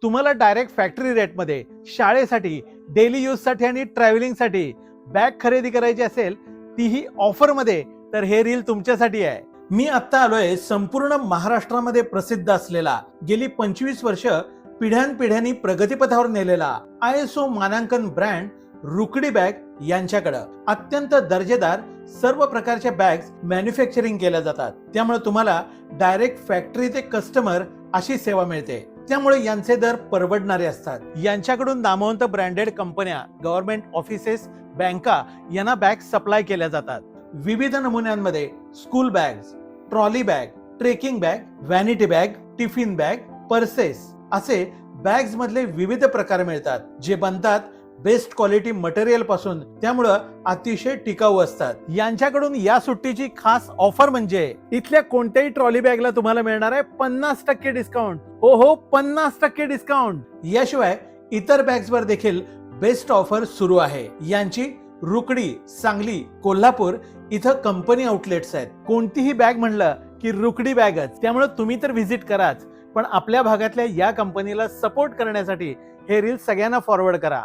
तुम्हाला direct factory रेटमध्ये शाळेसाठी, डेली यूज साठी आणि ट्रॅव्हलिंग साठी बॅग खरेदी करायची असेल, तीही ऑफर मध्ये, तर हे रील तुमच्यासाठी आहे. मी आता आलोय संपूर्ण महाराष्ट्रामध्ये प्रसिद्ध असलेला, गेली 25 वर्ष पिढ्यानपिढ्यांनी प्रगतीपथावर नेलेला ISO मानांकन ब्रँड रुकडी बॅग यांच्याकडे अत्यंत दर्जेदार सर्व प्रकारच्या बॅग्स मॅन्युफॅक्चरिंग केल्या जातात. त्यामुळे तुम्हाला डायरेक्ट फॅक्टरी ते कस्टमर अशी सेवा मिळते. त्यामुळे यांचे दर परवडणारे असतात. यांच्याकडून नामवंत ब्रँडेड कंपन्या, गव्हर्नमेंट ऑफिसेस, बँका यांना बॅग सप्लाय केल्या जातात. विविध नमुन्यांमध्ये school bags, trolley bag, trekking bag, vanity bag, tiffin bag, purses असे बॅग्स मधले विविध प्रकार मिळतात, जे बनतात बेस्ट क्वालिटी मटेरियल पासून, त्यामुळं अतिशय टिकाऊ असतात. यांच्याकडून या सुट्टीची खास ऑफर म्हणजे इथल्या कोणत्याही ट्रॉली बॅगला तुम्हाला मिळणार आहे 50% डिस्काउंट. हो, 50% डिस्काउंट. याशिवाय इतर बॅग्स वर देखील बेस्ट ऑफर सुरू आहे. यांची रुकडी, सांगली, कोल्हापूर इथं कंपनी आउटलेट्स आहेत. कोणतीही बॅग म्हणलं की रुकडी बॅगच. त्यामुळे तुम्ही तर व्हिजिट कराच, पण आपल्या भागातल्या या कंपनीला सपोर्ट करण्यासाठी हे रील सगळ्यांना फॉरवर्ड करा.